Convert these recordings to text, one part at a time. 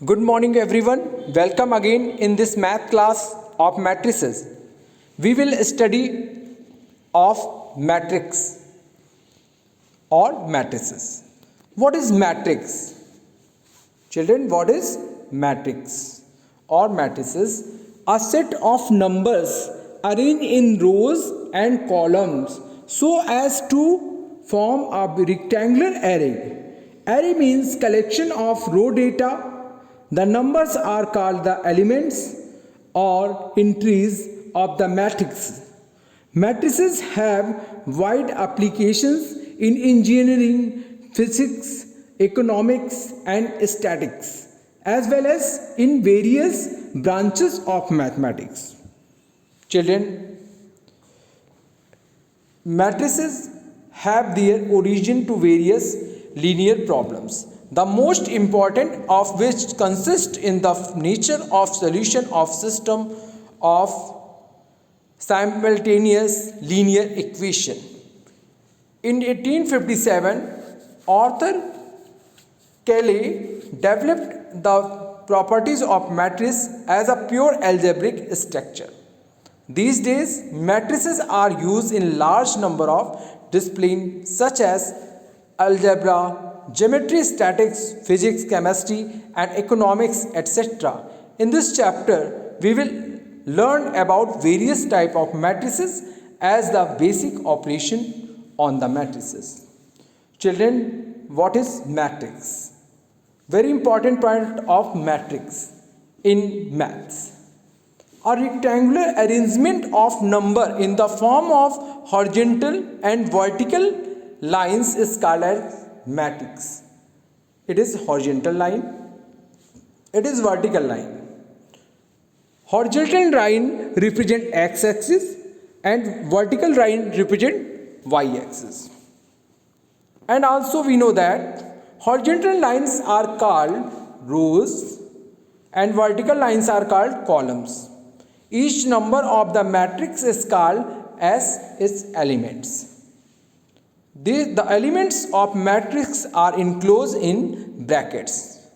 Good morning everyone. Welcome again in this math class of matrices. We will study of matrix or matrices. What is matrix? Children, what is matrix or matrices? A set of numbers arranged in rows and columns so as to form a rectangular array. Array means collection of row data. The numbers are called the elements or entries of the matrix. Matrices have wide applications in engineering, physics, economics, and statistics, as well as in various branches of mathematics. Children, matrices have their origin to various linear problems, the most important of which consist in the nature of solution of system of simultaneous linear equation. In 1857, Arthur Cayley developed the properties of matrix as a pure algebraic structure. These days, matrices are used in large number of disciplines such as algebra, geometry, statics, physics, chemistry, and economics, etc. In this chapter, we will learn about various types of matrices as the basic operation on the matrices. Children, what is matrix? Very important part of matrix in maths. A rectangular arrangement of number in the form of horizontal and vertical lines is called as matrix. It is horizontal line, it is vertical line. Horizontal line represent x-axis and vertical line represent y-axis. And also we know that horizontal lines are called rows and vertical lines are called columns. Each number of the matrix is called as its elements. The elements of matrix are enclosed in brackets.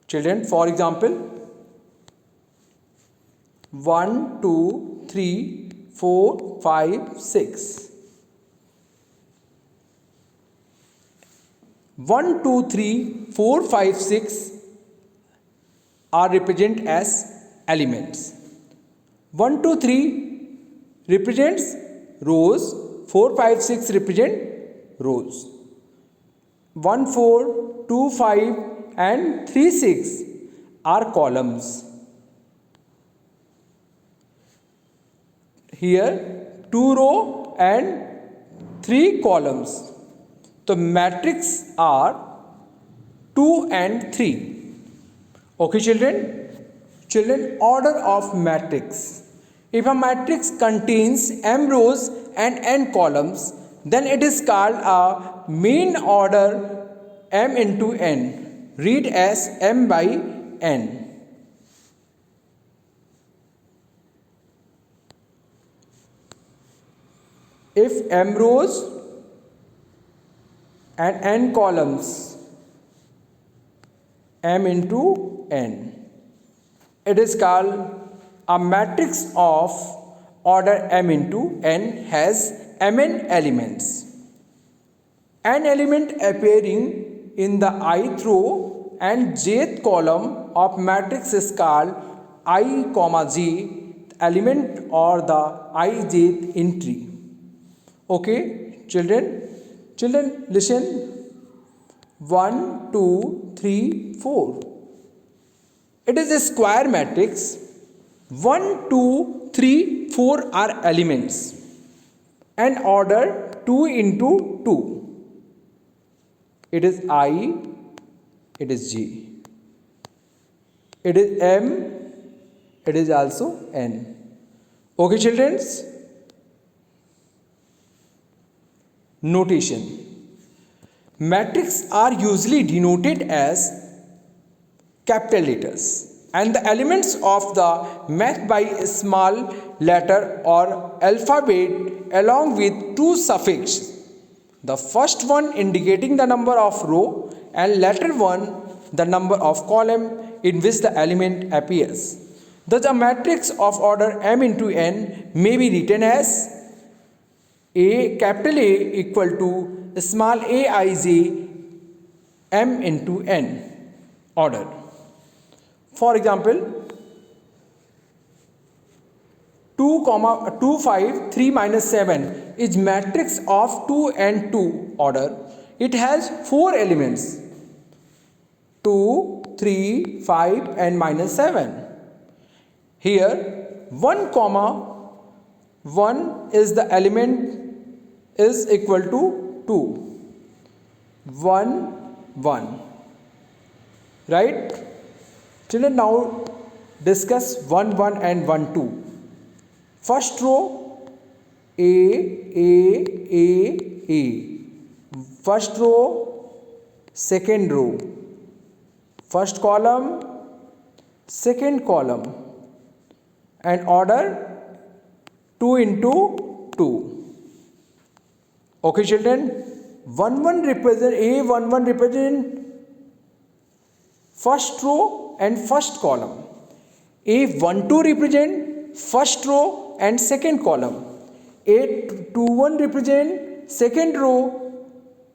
Children, for example, 1, 2, 3, 4, 5, 6. 1, 2, 3, 4, 5, 6 are represented as elements. 1, 2, 3 represents rows, 4, 5, 6 represent rows. 1, 4, 2, 5 and 3, 6 are columns. Here 2 row and 3 columns. The matrix are 2 and 3. Okay children, order of matrix. If a matrix contains m rows and n columns, then it is called a main order m into n. Read as m by n. If m rows and n columns, m into n, it is called a matrix of order m into n has mn elements. An element appearing in the ith row and jth column of matrix is called I, j element or the ijth entry. Okay, children listen. 1, 2, 3, 4. It is a square matrix. 1, 2, 3, 4 are elements and order 2 into 2. It is I, it is j. It is m, it is also n. Okay children? Notation. Matrices are usually denoted as capital letters and the elements of the math by a small letter or alphabet along with two suffixes. The first one indicating the number of row and latter one the number of column in which the element appears. Thus, a matrix of order m into n may be written as A, capital A equal to small aij m into n order. For example, 2, 5, 3 minus 7 is matrix of 2 and 2 order. It has 4 elements, 2, 3, 5 and minus 7. Here 1 comma 1 is the element is equal to 2, 1, 1, right? Children, now discuss 1, 1 and 1, 2. First row A. First row, second row. First column, second column. And order 2 into 2. Okay, children. 1, 1 represent A, 1, 1 represent first row and first column. A, 1, 2 represent first row and second column. A, 2, 1 represent second row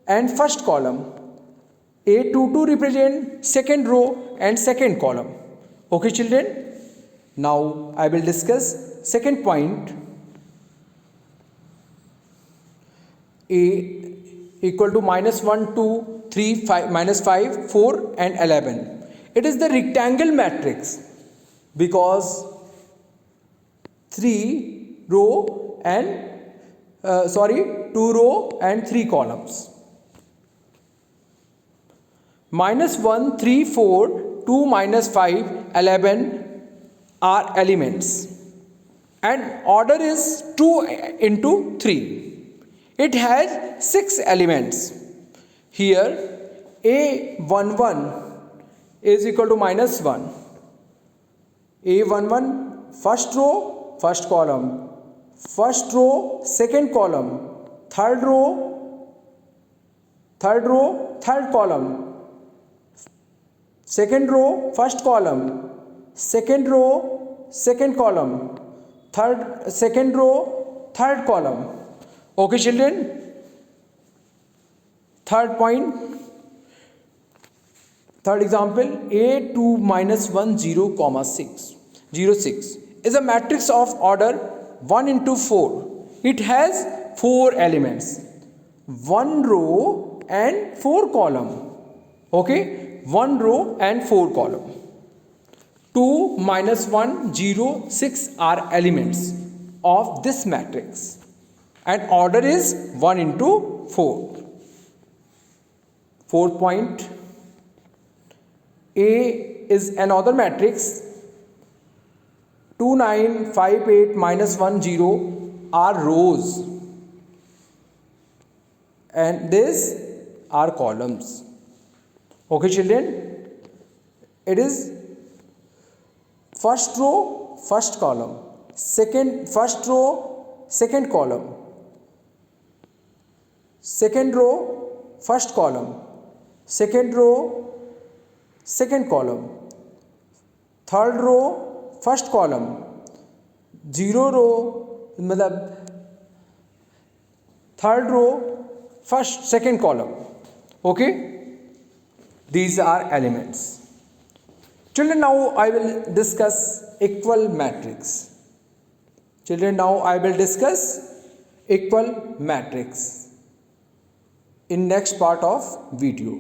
and first column. A, 2, 2 represent second row and second column. Okay, children. Now I will discuss second point. A equal to minus 1, 2, 3, 5, minus 5, 4 and 11. It is the rectangle matrix because 2 row and 3 columns. Minus 1, 3, 4, 2, minus 5, 11 are elements. And order is 2 into 3. It has 6 elements. Here A11 is equal to minus 1. A11 first row, first column. First row, second column. Third row, third column. Second row, first column. Second row, second column. Second row, third column. Okay, children. Third point. Third example, A2 minus 1, 0, comma 6. 0, 6 is a matrix of order 1 into 4. It has 4 elements. 1 row and 4 column. Okay, 1 row and 4 column. 2 minus 1, 0, 6 are elements of this matrix. And order is 1 into 4. Fourth point. A is another matrix. 2, 9, 5, 8, minus 1, 0 are rows. And these are columns. Okay, children. It is first row, first column. First row, second column. Second row, first column. Second row, second column. Third row, first column. 0 row, third row, second column. Okay, these are elements. Children, now I will discuss equal matrix. Children, now I will discuss equal matrix in next part of video.